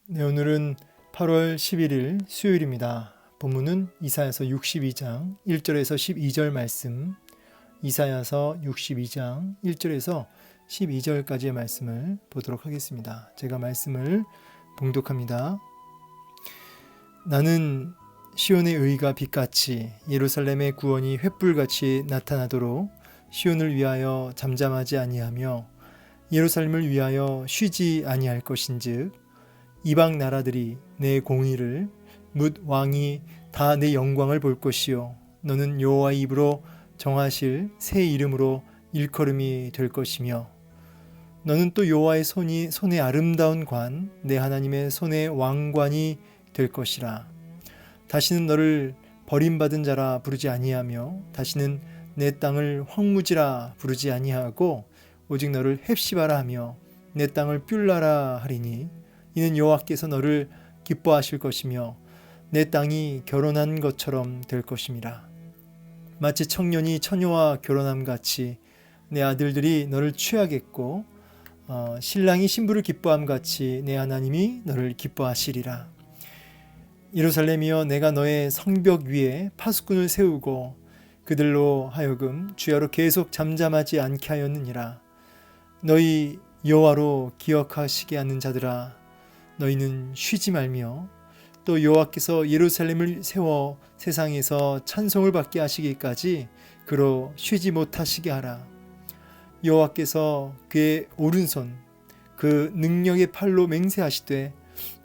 네, 오늘은 8월 11일 수요일입니다. 본문은 이사야서 62장 1절에서 12절 말씀, 이사야서 62장 1절에서 12절까지의 말씀을 보도록 하겠습니다. 제가 말씀을 봉독합니다. 나는 시온의 의가 빛같이 예루살렘의 구원이 횃불같이 나타나도록 시온을 위하여 잠잠하지 아니하며 예루살렘을 위하여 쉬지 아니할 것인즉 이방 나라들이 내 공의를 뭇 왕이 다 내 영광을 볼 것이요 너는 여호와의 입으로 정하실 새 이름으로 일컬음이 될 것이며 너는 또 여호와의 손의 아름다운 관 내 하나님의 손의 왕관이 될 것이라. 다시는 너를 버림받은 자라 부르지 아니하며 다시는 내 땅을 황무지라 부르지 아니하고 오직 너를 헵시바라 하며 내 땅을 뷸라라 하리니 이는 여호와께서 너를 기뻐하실 것이며 내 땅이 결혼한 것처럼 될 것임이라. 마치 청년이 처녀와 결혼함 같이 내 아들들이 너를 취하겠고 신랑이 신부를 기뻐함 같이 내 하나님이 너를 기뻐하시리라. 예루살렘이여 내가 너의 성벽 위에 파수꾼을 세우고 그들로 하여금 주야로 계속 잠잠하지 않게 하였느니라. 너희 여호와로 기억하시게 하는 자들아 너희는 쉬지 말며 또 여호와께서 예루살렘을 세워 세상에서 찬송을 받게 하시기까지 그로 쉬지 못하시게 하라. 여호와께서 그의 오른손 그 능력의 팔로 맹세하시되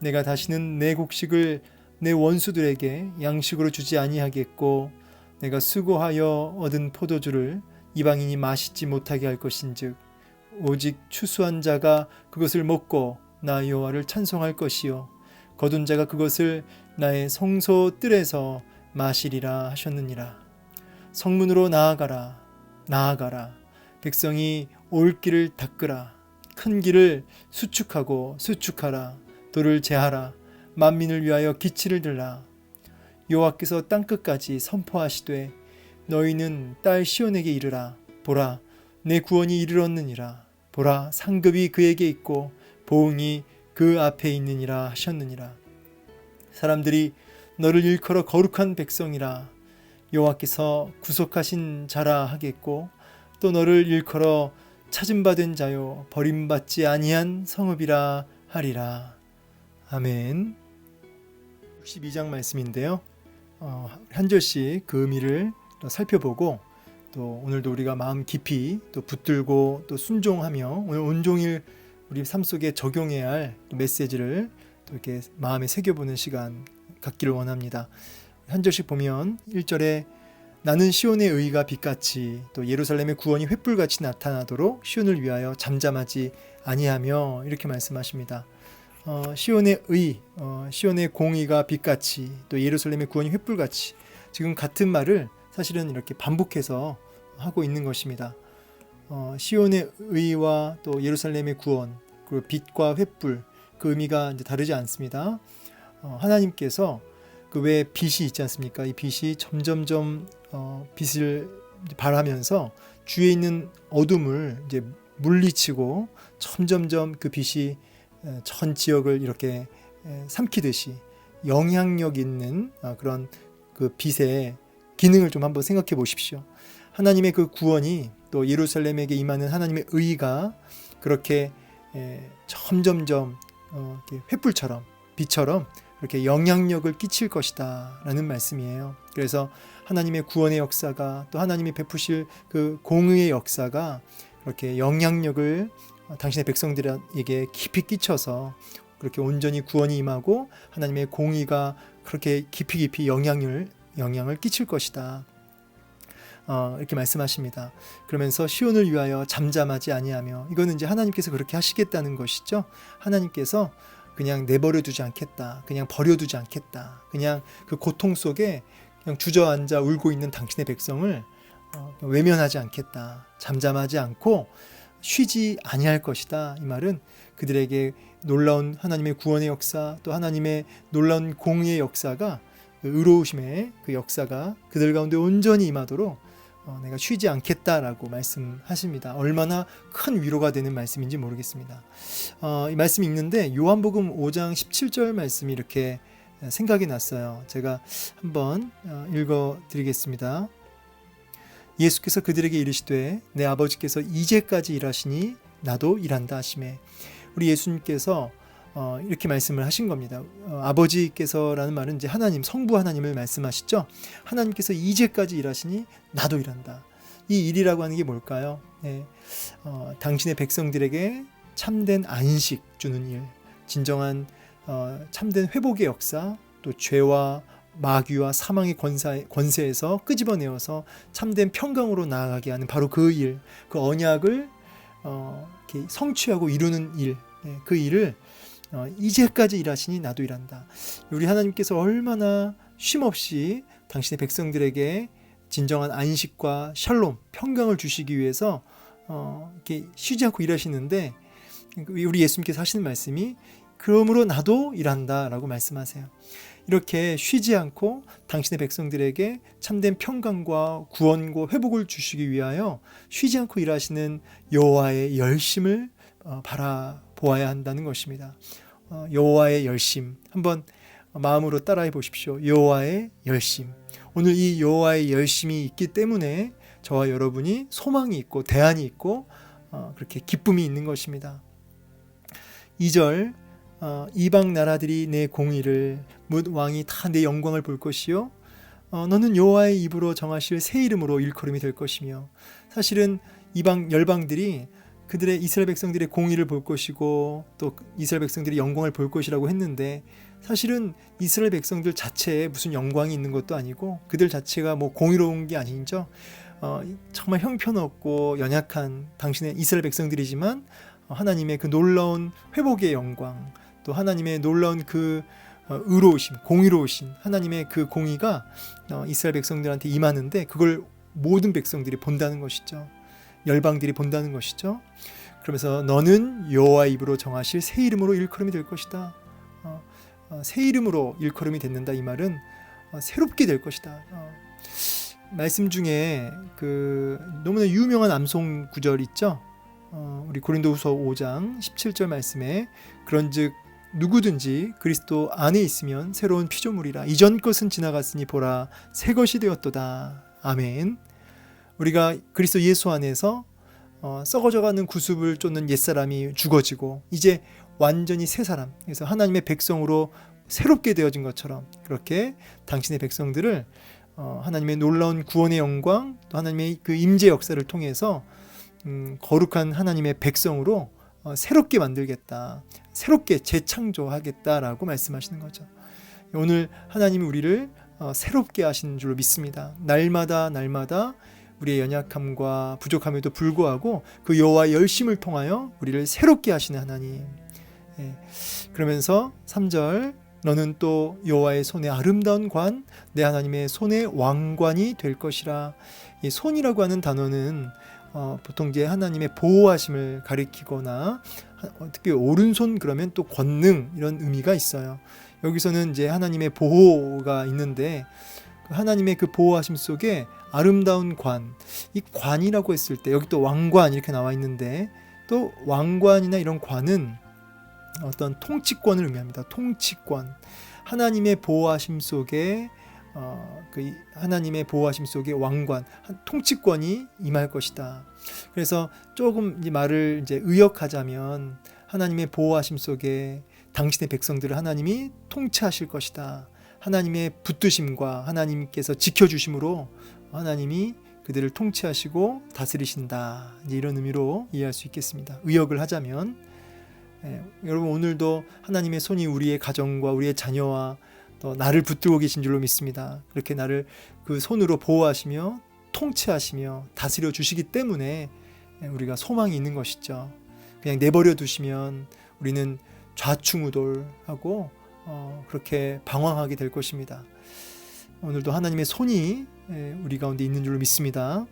내가 다시는 내 곡식을 내 원수들에게 양식으로 주지 아니하겠고 내가 수고하여 얻은 포도주를 이방인이 마시지 못하게 할 것인즉 오직 추수한 자가 그것을 먹고 나 여호와를 찬송할 것이요 거둔 자가 그것을 나의 성소 뜰에서 마시리라 하셨느니라. 성문으로 나아가라 나아가라. 백성이 올 길을 닦으라. 큰 길을 수축하고 수축하라. 돌을 제하라. 만민을 위하여 기치를 들라. 여호와께서 땅끝까지 선포하시되 너희는 딸 시온에게 이르라. 보라 내 구원이 이르렀느니라. 보라 상급이 그에게 있고 보응이 그 앞에 있느니라 하셨느니라. 사람들이 너를 일컬어 거룩한 백성이라 여호와께서 구속하신 자라 하겠고 또 너를 일컬어 찾은 바 된 자요 버림받지 아니한 성읍이라 하리라. 아멘. 62장 말씀인데요. 한 절씩 그 의미를 살펴보고 또 오늘도 우리가 마음 깊이 또 붙들고 또 순종하며 오늘 온종일 우리 삶 속에 적용해야 할 메시지를 또 이렇게 마음에 새겨보는 시간 갖기를 원합니다. 한 절씩 보면 1절에 나는 시온의 의가 빛같이 또 예루살렘의 구원이 횃불같이 나타나도록 시온을 위하여 잠잠하지 아니하며 이렇게 말씀하십니다. 시온의 의, 시온의 공의가 빛같이 또 예루살렘의 구원이 횃불같이 지금 같은 말을 사실은 이렇게 반복해서 하고 있는 것입니다. 시온의 의와 또 예루살렘의 구원 그리고 빛과 횃불 그 의미가 이제 다르지 않습니다. 하나님께서 그 외 빛이 있지 않습니까? 이 빛이 점점점 빛을 발하면서 주위에 있는 어둠을 이제 물리치고 점점점 그 빛이 전 지역을 이렇게 삼키듯이 영향력 있는 그런 그 빛의 기능을 좀 한번 생각해 보십시오. 하나님의 그 구원이 또 예루살렘에게 임하는 하나님의 의가 그렇게 점점점 횃불처럼 빛처럼 이렇게 영향력을 끼칠 것이다 라는 말씀이에요. 그래서 하나님의 구원의 역사가 또 하나님이 베푸실 그 공의의 역사가 그렇게 영향력을 당신의 백성들에게 깊이 끼쳐서 그렇게 온전히 구원이 임하고 하나님의 공의가 그렇게 깊이 영향을 끼칠 것이다. 이렇게 말씀하십니다. 그러면서 시온을 위하여 잠잠하지 아니하며 이거는 이제 하나님께서 그렇게 하시겠다는 것이죠. 하나님께서 그냥 내버려 두지 않겠다. 그냥 버려두지 않겠다. 그냥 그 고통 속에 그냥 주저앉아 울고 있는 당신의 백성을 외면하지 않겠다. 잠잠하지 않고 쉬지 아니할 것이다. 이 말은 그들에게 놀라운 하나님의 구원의 역사 또 하나님의 놀라운 공의의 역사가 그 의로우심의 그 역사가 그들 가운데 온전히 임하도록 내가 쉬지 않겠다라고 말씀하십니다. 얼마나 큰 위로가 되는 말씀인지 모르겠습니다. 이 말씀이 있는데 요한복음 5장 17절 말씀이 이렇게 생각이 났어요. 제가 한번 읽어드리겠습니다. 예수께서 그들에게 이르시되 내 아버지께서 이제까지 일하시니 나도 일한다 하시매. 우리 예수님께서 이렇게 말씀을 하신 겁니다. 아버지께서라는 말은 이제 하나님, 성부 하나님을 말씀하시죠. 하나님께서 이제까지 일하시니 나도 일한다. 이 일이라고 하는 게 뭘까요? 당신의 백성들에게 참된 안식 주는 일, 진정한 참된 회복의 역사, 또 죄와 마귀와 사망의 권세에서 끄집어내어서 참된 평강으로 나아가게 하는 바로 그 일, 그 언약을 이렇게 성취하고 이루는 일, 그 일을 이제까지 일하시니 나도 일한다. 우리 하나님께서 얼마나 쉼없이 당신의 백성들에게 진정한 안식과 샬롬, 평강을 주시기 위해서 이렇게 쉬지 않고 일하시는데, 우리 예수님께서 하시는 말씀이 그러므로 나도 일한다 라고 말씀하세요. 이렇게 쉬지 않고 당신의 백성들에게 참된 평강과 구원과 회복을 주시기 위하여 쉬지 않고 일하시는 여호와의 열심을 바라보아야 한다는 것입니다. 여호와의 열심, 한번 마음으로 따라해 보십시오. 여호와의 열심. 오늘 이 여호와의 열심이 있기 때문에 저와 여러분이 소망이 있고 대안이 있고 그렇게 기쁨이 있는 것입니다. 2절, 이방 나라들이 내 공의를 뭇 왕이 다 내 영광을 볼 것이요 너는 여호와의 입으로 정하실 새 이름으로 일컬음이 될 것이며. 사실은 이방 열방들이 그들의 이스라엘 백성들의 공의를 볼 것이고 또 이스라엘 백성들의 영광을 볼 것이라고 했는데, 사실은 이스라엘 백성들 자체에 무슨 영광이 있는 것도 아니고 그들 자체가 뭐 공의로운 게 아니죠. 정말 형편없고 연약한 당신의 이스라엘 백성들이지만 하나님의 그 놀라운 회복의 영광, 또 하나님의 놀라운 그 의로우심, 공의로우신 하나님의 그 공의가 이스라엘 백성들한테 임하는데, 그걸 모든 백성들이 본다는 것이죠. 열방들이 본다는 것이죠. 그러면서 너는 여호와의 입으로 정하실 새 이름으로 일컬음이 될 것이다. 새 이름으로 일컬음이 됐는다. 이 말은 새롭게 될 것이다. 말씀 중에 그 너무나 유명한 암송 구절 있죠. 우리 고린도후서 5장 17절 말씀에 그런즉 누구든지 그리스도 안에 있으면 새로운 피조물이라. 이전 것은 지나갔으니 보라 새 것이 되었도다. 아멘. 우리가 그리스도 예수 안에서 썩어져가는 구습을 쫓는 옛사람이 죽어지고 이제 완전히 새 사람, 그래서 하나님의 백성으로 새롭게 되어진 것처럼 그렇게 당신의 백성들을 하나님의 놀라운 구원의 영광, 또 하나님의 그 임재 역사를 통해서 거룩한 하나님의 백성으로 새롭게 만들겠다, 새롭게 재창조하겠다라고 말씀하시는 거죠. 오늘 하나님이 우리를 새롭게 하시는 줄로 믿습니다. 날마다 우리의 연약함과 부족함에도 불구하고 그 여호와의 열심을 통하여 우리를 새롭게 하시는 하나님. 그러면서 3절, 너는 또 여호와의 손에 아름다운 관, 내 하나님의 손에 왕관이 될 것이라. 이 손이라고 하는 단어는 보통 이제 하나님의 보호하심을 가리키거나, 특히 오른손 그러면 또 권능, 이런 의미가 있어요. 여기서는 이제 하나님의 보호가 있는데, 하나님의 그 보호하심 속에 아름다운 관, 이 관이라고 했을 때 여기 또 왕관 이렇게 나와 있는데, 또 왕관이나 이런 관은 어떤 통치권을 의미합니다. 통치권. 하나님의 보호하심 속에 그 하나님의 보호하심 속에 왕관, 통치권이 임할 것이다. 그래서 조금 이 말을 이제 의역하자면, 하나님의 보호하심 속에 당신의 백성들을 하나님이 통치하실 것이다. 하나님의 붙드심과 하나님께서 지켜주심으로 하나님이 그들을 통치하시고 다스리신다. 이제 이런 의미로 이해할 수 있겠습니다. 의역을 하자면, 여러분 오늘도 하나님의 손이 우리의 가정과 우리의 자녀와 또 나를 붙들고 계신 줄로 믿습니다. 그렇게 나를 그 손으로 보호하시며 통치하시며 다스려 주시기 때문에 우리가 소망이 있는 것이죠. 그냥 내버려 두시면 우리는 좌충우돌하고 그렇게 방황하게 될 것입니다. 오늘도 하나님의 손이 우리 가운데 있는 줄로 믿습니다.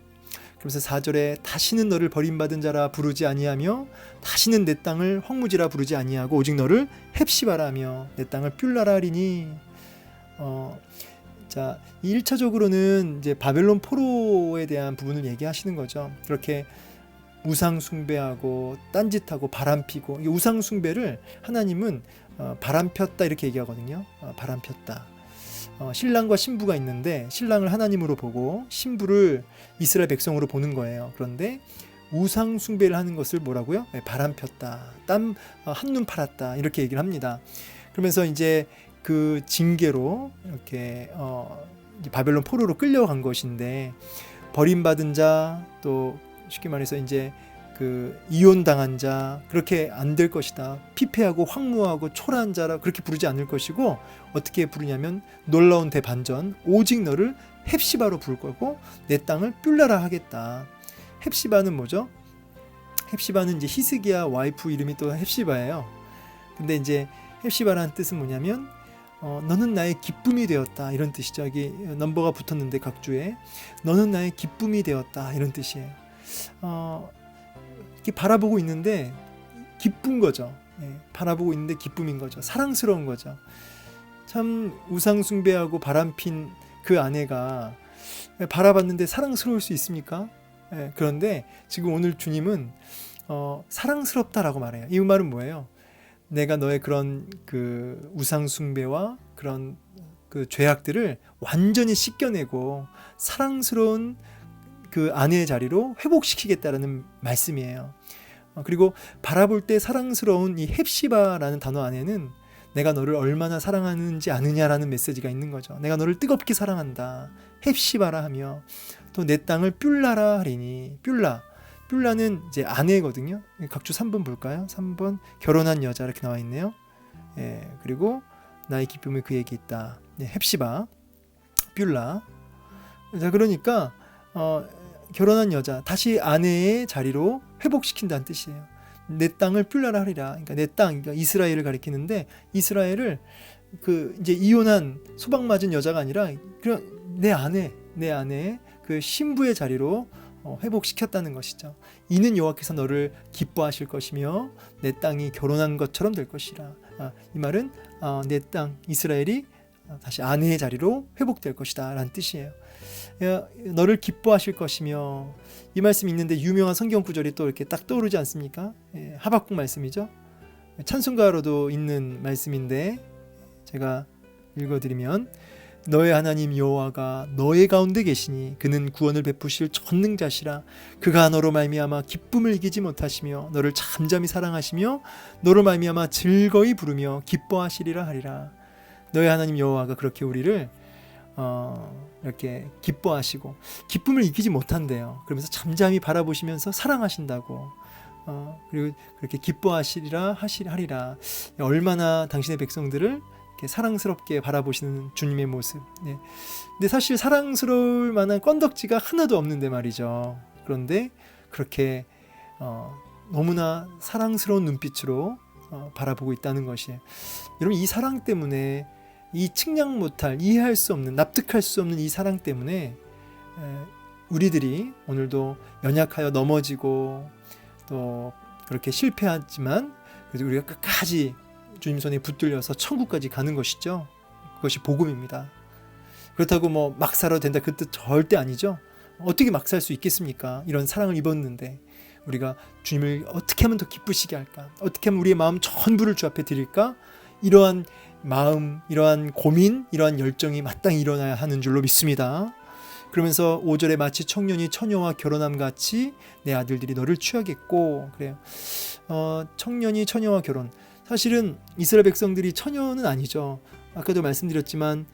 그래서 4절에 다시는 너를 버림받은 자라 부르지 아니하며 다시는 내 땅을 황무지라 부르지 아니하고 오직 너를 헵시바라 하며 내 땅을 뷸라라 하리니. 자, 1차적으로는 이제 바벨론 포로에 대한 부분을 얘기하시는 거죠. 그렇게 우상 숭배하고 딴짓하고 바람피고, 이게 우상 숭배를 하나님은 바람폈다 이렇게 얘기하거든요. 바람폈다. 신랑과 신부가 있는데 신랑을 하나님으로 보고 신부를 이스라엘 백성으로 보는 거예요. 그런데 우상 숭배를 하는 것을 뭐라고요? 바람폈다. 땀 한눈 팔았다. 이렇게 얘기를 합니다. 그러면서 이제 그 징계로 이렇게 이제 바벨론 포로로 끌려간 것인데, 버림받은 자, 또 쉽게 말해서 이제 그 이혼당한 자, 그렇게 안 될 것이다. 피폐하고 황무하고 초라한 자라 그렇게 부르지 않을 것이고, 어떻게 부르냐면 놀라운 대반전, 오직 너를 헵시바로 부를 거고 내 땅을 뷸라라 하겠다. 헵시바는 뭐죠? 헵시바는 이제 히스기야 와이프 이름이 또 헵시바예요. 근데 이제 헵시바라는 뜻은 뭐냐면 너는 나의 기쁨이 되었다, 이런 뜻이죠. 여기 넘버가 붙었는데 각주에 너는 나의 기쁨이 되었다, 이런 뜻이에요. 이렇게 바라보고 있는데 기쁜 거죠. 바라보고 있는데 기쁨인 거죠. 사랑스러운 거죠. 참 우상 숭배하고 바람핀 그 아내가 바라봤는데 사랑스러울 수 있습니까? 그런데 지금 오늘 주님은 사랑스럽다라고 말해요. 이 말은 뭐예요? 내가 너의 그런 그 우상 숭배와 그런 그 죄악들을 완전히 씻겨내고 사랑스러운 그 아내의 자리로 회복시키겠다라는 말씀이에요. 그리고 바라볼 때 사랑스러운 이 헵시바라는 단어 안에는 내가 너를 얼마나 사랑하는지 아느냐라는 메시지가 있는 거죠. 내가 너를 뜨겁게 사랑한다, 헵시바라 하며, 또 내 땅을 뷸라라 하리니. 뷸라는 이제 아내거든요. 각주 3번 볼까요? 3번 결혼한 여자 이렇게 나와 있네요. 그리고 나의 기쁨이 그에게 있다. 헵시바, 뷸라. 자, 그러니까 결혼한 여자, 다시 아내의 자리로 회복시킨다는 뜻이에요. 내 땅을 뷸라라 하리라. 그러니까 내 땅, 그러니까 이스라엘을 가리키는데, 이스라엘을 그 이제 이혼한 소방 맞은 여자가 아니라 그냥 내 아내 그 신부의 자리로 회복시켰다는 것이죠. 이는 여호와께서 너를 기뻐하실 것이며 내 땅이 결혼한 것처럼 될 것이라. 이 말은 내 땅 이스라엘이 다시 아내의 자리로 회복될 것이다 라는 뜻이에요. 너를 기뻐하실 것이며, 이 말씀이 있는데 유명한 성경 구절이 또 이렇게 딱 떠오르지 않습니까? 하박국 말씀이죠. 찬송가로도 있는 말씀인데 제가 읽어드리면, 너의 하나님 여호와가 너의 가운데 계시니 그는 구원을 베푸실 전능자시라. 그가 너로 말미암아 기쁨을 이기지 못하시며 너를 잠잠히 사랑하시며 너로 말미암아 즐거이 부르며 기뻐하시리라 하리라. 너의 하나님 여호와가 그렇게 우리를 이렇게 기뻐하시고 기쁨을 이기지 못한대요. 그러면서 잠잠히 바라보시면서 사랑하신다고. 그리고 그렇게 기뻐하시리라 하리라. 얼마나 당신의 백성들을 사랑스럽게 바라보시는 주님의 모습. 근데 사실 사랑스러울 만한 건덕지가 하나도 없는데 말이죠. 그런데 그렇게 너무나 사랑스러운 눈빛으로 바라보고 있다는 것이에요. 여러분, 이 사랑 때문에, 이 측량 못할, 이해할 수 없는, 납득할 수 없는 이 사랑 때문에 우리들이 오늘도 연약하여 넘어지고 또 그렇게 실패하지만 그래도 우리가 끝까지 주님 손에 붙들려서 천국까지 가는 것이죠. 그것이 복음입니다. 그렇다고 뭐 막 살아도 된다 그 뜻 절대 아니죠. 어떻게 막 살 수 있겠습니까? 이런 사랑을 입었는데 우리가 주님을 어떻게 하면 더 기쁘시게 할까? 어떻게 하면 우리의 마음 전부를 주 앞에 드릴까? 이러한 마음, 이러한 고민, 이러한 열정이 마땅히 일어나야 하는 줄로 믿습니다. 그러면서 5절에 마치 청년이 처녀와 결혼함 같이 내 아들들이 너를 취하겠고, 그래요. 청년이 처녀와 결혼. 사실은 이스라엘 백성들이 처녀는 아니죠. 아까도 말씀드렸지만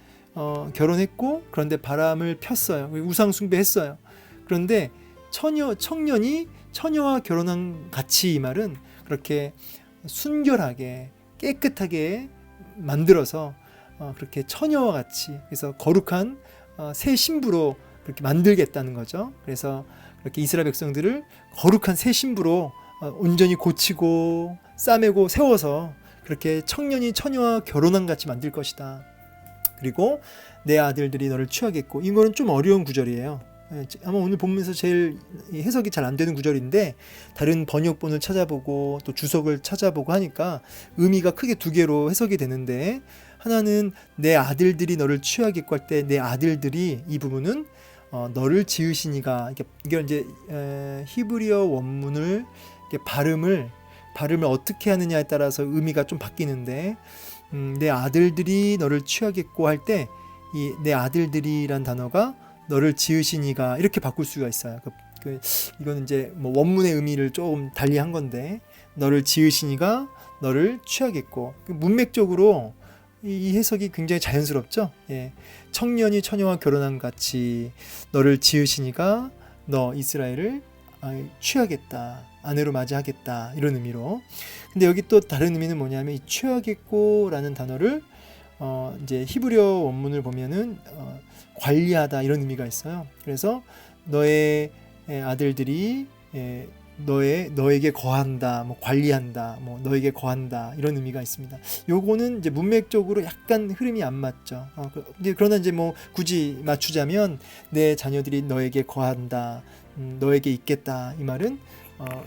결혼했고 그런데 바람을 폈어요. 우상 숭배했어요. 그런데 청년이 처녀와 결혼한 같이, 이 말은 그렇게 순결하게 깨끗하게 만들어서 그렇게 처녀와 같이, 그래서 거룩한 새 신부로 그렇게 만들겠다는 거죠. 그래서 그렇게 이스라엘 백성들을 거룩한 새 신부로 온전히 고치고 싸매고 세워서 그렇게 청년이 처녀와 결혼한 같이 만들 것이다. 그리고 내 아들들이 너를 취하겠고, 이거는 좀 어려운 구절이에요. 아마 오늘 보면서 제일 해석이 잘 안 되는 구절인데 다른 번역본을 찾아보고 또 주석을 찾아보고 하니까 의미가 크게 두 개로 해석이 되는데, 하나는 내 아들들이 너를 취하겠고 할 때 내 아들들이, 이 부분은 너를 지으시니가, 이게 이제 히브리어 원문을 발음을 어떻게 하느냐에 따라서 의미가 좀 바뀌는데, 내 아들들이 너를 취하겠고 할 때 이 내 아들들이란 단어가 너를 지으시니가 이렇게 바꿀 수가 있어요. 이거는 이제 뭐 원문의 의미를 조금 달리한 건데, 너를 지으시니가 너를 취하겠고, 문맥적으로 이 해석이 굉장히 자연스럽죠. 예. 청년이 처녀와 결혼한 같이 너를 지으시니가 너 이스라엘을 취하겠다, 아내로 맞이하겠다, 이런 의미로. 근데 여기 또 다른 의미는 뭐냐면, 이 취하겠고라는 단어를 이제 히브리어 원문을 보면은 관리하다, 이런 의미가 있어요. 그래서 너의 아들들이 너에게 거한다, 뭐 관리한다, 뭐 너에게 거한다, 이런 의미가 있습니다. 요거는 이제 문맥적으로 약간 흐름이 안 맞죠. 그러나 이제 뭐 굳이 맞추자면, 내 자녀들이 너에게 거한다, 너에게 있겠다, 이 말은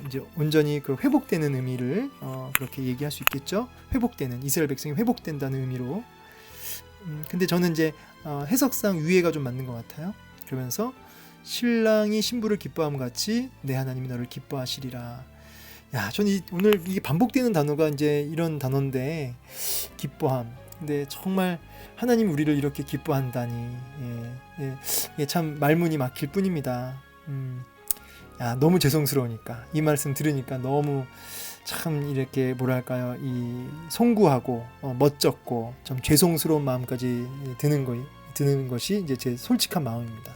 이제 온전히 그 회복되는 의미를 그렇게 얘기할 수 있겠죠. 회복되는, 이스라엘 백성이 회복된다는 의미로. 근데 저는 이제 해석상 위에가 좀 맞는 것 같아요. 그러면서 신랑이 신부를 기뻐함 같이 내 하나님이 너를 기뻐하시리라. 야, 저는 오늘 이게 반복되는 단어가 이제 이런 단어인데, 기뻐함. 근데 정말 하나님 우리를 이렇게 기뻐한다니, 참 말문이 막힐 뿐입니다. 야, 너무 죄송스러우니까, 이 말씀 들으니까 너무 참 이렇게 뭐랄까요, 이 송구하고 멋졌고 좀 죄송스러운 마음까지 드는 것이 이제 제 솔직한 마음입니다.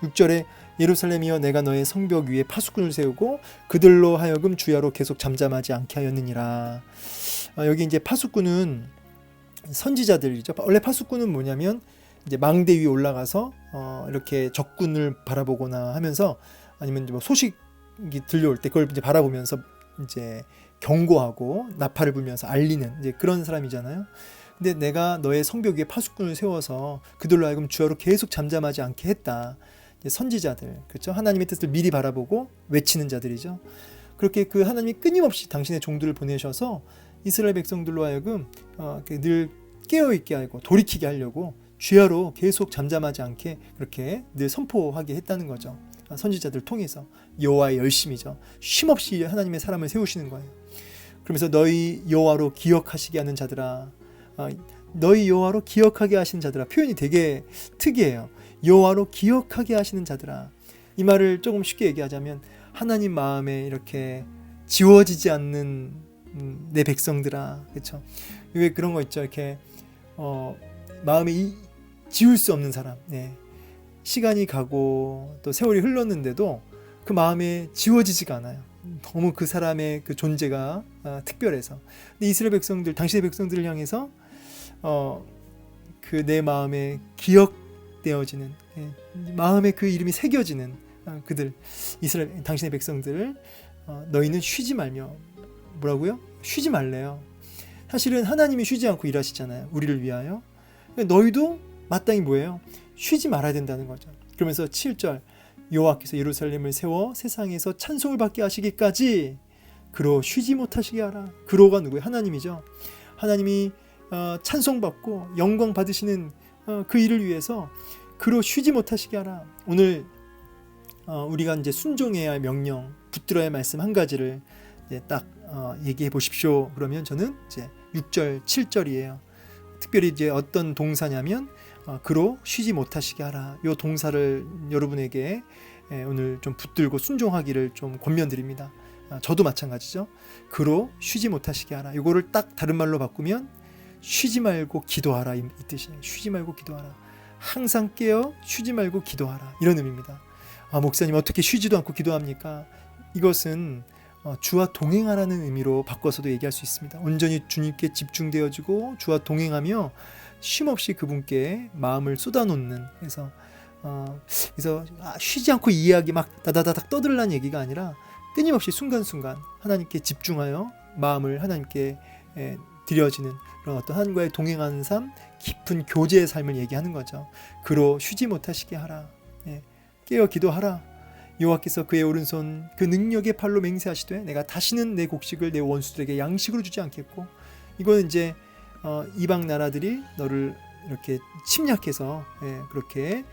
6절에 예루살렘이여 내가 너의 성벽 위에 파수꾼을 세우고 그들로 하여금 주야로 계속 잠잠하지 않게 하였느니라. 여기 이제 파수꾼은 선지자들이죠. 원래 파수꾼은 뭐냐면, 이제 망대 위에 올라가서 이렇게 적군을 바라보거나 하면서, 아니면 이제 뭐 소식이 들려올 때 그걸 이제 바라보면서 이제 경고하고 나팔을 불면서 알리는 이제 그런 사람이잖아요. 근데 내가 너의 성벽 위에 파수꾼을 세워서 그들로 하여금 주야로 계속 잠잠하지 않게 했다. 이제 선지자들, 그렇죠? 하나님의 뜻을 미리 바라보고 외치는 자들이죠. 그렇게 그 하나님이 끊임없이 당신의 종들을 보내셔서 이스라엘 백성들로 하여금 늘 깨어있게 하고 돌이키게 하려고 주야로 계속 잠잠하지 않게 그렇게 늘 선포하게 했다는 거죠. 선지자들 통해서 여호와의 열심이죠. 쉼없이 하나님의 사람을 세우시는 거예요. 그러면서 너희 여호와로 기억하시게 하는 자들아, 너희 여호와로 기억하게 하시는 자들아, 표현이 되게 특이해요. 여호와로 기억하게 하시는 자들아. 이 말을 조금 쉽게 얘기하자면, 하나님 마음에 이렇게 지워지지 않는 내 백성들아, 그렇죠? 왜 그런 거 있죠? 이렇게 마음에 지울 수 없는 사람. 네. 시간이 가고 또 세월이 흘렀는데도 그 마음에 지워지지가 않아요. 너무 그 사람의 그 존재가 특별해서. 근데 이스라엘 백성들, 당신의 백성들을 향해서 그 내 마음에 기억되어지는, 마음에 그 이름이 새겨지는 그들, 이스라엘 당신의 백성들을 너희는 쉬지 말며, 뭐라고요? 쉬지 말래요. 사실은 하나님이 쉬지 않고 일하시잖아요, 우리를 위하여. 너희도 마땅히 뭐예요? 쉬지 말아야 된다는 거죠. 그러면서 7절, 여호와께서 예루살렘을 세워 세상에서 찬송을 받게 하시기까지 그로 쉬지 못하시게 하라. 그로가 누구예요? 하나님이죠. 하나님이 찬송받고 영광 받으시는 그 일을 위해서 그로 쉬지 못하시게 하라. 오늘 우리가 이제 순종해야 할 명령, 붙들어야 할 말씀 한 가지를 이제 딱 얘기해 보십시오. 그러면 저는 이제 6절, 7절이에요. 특별히 이제 어떤 동사냐면, 그로 쉬지 못하시게 하라. 이 동사를 여러분에게 오늘 좀 붙들고 순종하기를 좀 권면드립니다. 저도 마찬가지죠. 그로 쉬지 못하시게 하라. 이거를 딱 다른 말로 바꾸면 쉬지 말고 기도하라, 이 뜻이에요. 쉬지 말고 기도하라. 항상 깨어 쉬지 말고 기도하라, 이런 의미입니다. 목사님 어떻게 쉬지도 않고 기도합니까? 이것은 주와 동행하라는 의미로 바꿔서도 얘기할 수 있습니다. 온전히 주님께 집중되어지고 주와 동행하며 쉼없이 그분께 마음을 쏟아놓는, 그래서 쉬지 않고 이해하기 막 다다다닥 떠들라는 얘기가 아니라 끊임없이 순간순간 하나님께 집중하여 마음을 하나님께 드려지는 그런 어떤 하나님과의 동행하는 삶, 깊은 교제의 삶을 얘기하는 거죠. 그로 쉬지 못하시게 하라. 깨어 기도하라. 여호와께서 그의 오른손 그 능력의 팔로 맹세하시되 내가 다시는 내 곡식을 내 원수들에게 양식으로 주지 않겠고, 이거는 이제 이방 나라들이 너를 이렇게 침략해서 그렇게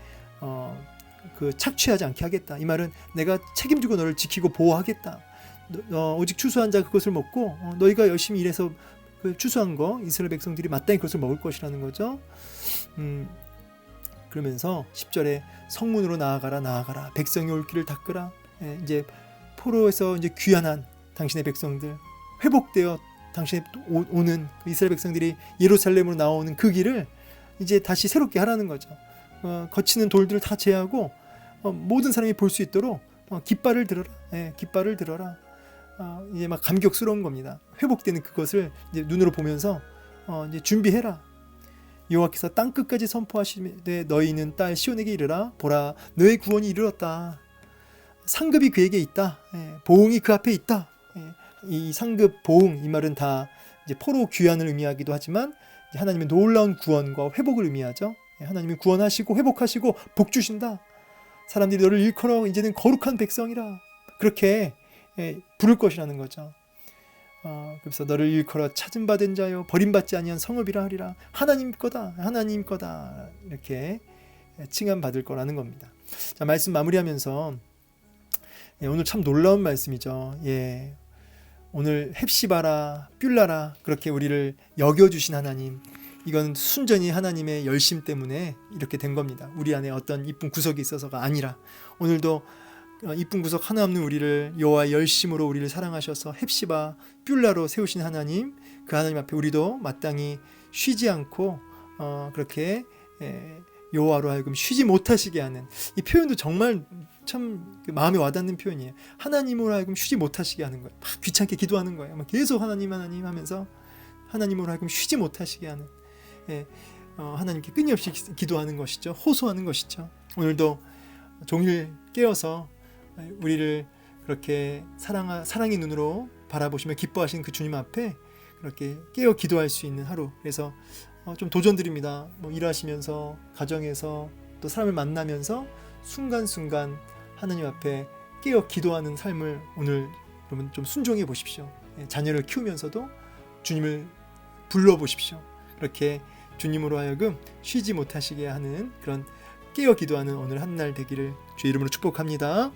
그 착취하지 않게 하겠다. 이 말은 내가 책임지고 너를 지키고 보호하겠다. 오직 추수한 자 그것을 먹고 너희가 열심히 일해서 그 추수한 거 이스라엘 백성들이 마땅히 그것을 먹을 것이라는 거죠. 그러면서 10절에 성문으로 나아가라 백성이 올 길을 닦으라. 이제 포로에서 이제 귀환한 당신의 백성들, 회복되어 당신의 오는 이스라엘 백성들이 예루살렘으로 나오는 그 길을 이제 다시 새롭게 하라는 거죠. 거치는 돌들을 다 제하고 모든 사람이 볼 수 있도록 깃발을 들어라. 깃발을 들어라. 이제 막 감격스러운 겁니다. 회복되는 그것을 이제 눈으로 보면서 이제 준비해라. 여호와께서 땅 끝까지 선포하시되 너희는 딸 시온에게 이르라. 보라, 너의 구원이 이르렀다. 상급이 그에게 있다. 보응이 그 앞에 있다. 이 상급, 보응, 이 말은 다 이제 포로 귀환을 의미하기도 하지만 하나님의 놀라운 구원과 회복을 의미하죠. 하나님이 구원하시고 회복하시고 복 주신다. 사람들이 너를 일컬어 이제는 거룩한 백성이라 그렇게 부를 것이라는 거죠. 그래서 너를 일컬어 찾은 바 된 자여 버림받지 아니한 성읍이라 하리라. 하나님 거다, 하나님 거다, 이렇게 칭함받을 거라는 겁니다. 자, 말씀 마무리하면서 오늘 참 놀라운 말씀이죠. 오늘 헵시바라 뷸라라 그렇게 우리를 여겨주신 하나님, 이건 순전히 하나님의 열심 때문에 이렇게 된 겁니다. 우리 안에 어떤 이쁜 구석이 있어서가 아니라, 오늘도 이쁜 구석 하나 없는 우리를 여호와의 열심으로 우리를 사랑하셔서 헵시바 뷸라로 세우신 하나님, 그 하나님 앞에 우리도 마땅히 쉬지 않고 그렇게 여호와로 하여금 쉬지 못하시게 하는, 이 표현도 정말 참 마음에 와닿는 표현이에요. 하나님으로 하여금 쉬지 못하시게 하는 거예요. 막 귀찮게 기도하는 거예요. 막 계속 하나님 하면서 하나님으로 하여금 쉬지 못하시게 하는, 하나님께 끊임없이 기도하는 것이죠. 호소하는 것이죠. 오늘도 종일 깨어서 우리를 그렇게 사랑의 눈으로 바라보시며 기뻐하시는 그 주님 앞에 그렇게 깨어 기도할 수 있는 하루. 그래서 좀 도전드립니다. 일하시면서, 가정에서, 또 사람을 만나면서 순간순간 하나님 앞에 깨어 기도하는 삶을 오늘 여러분 좀 순종해 보십시오. 자녀를 키우면서도 주님을 불러보십시오. 그렇게 주님으로 하여금 쉬지 못하시게 하는 그런 깨어 기도하는 오늘 한 날 되기를 주의 이름으로 축복합니다.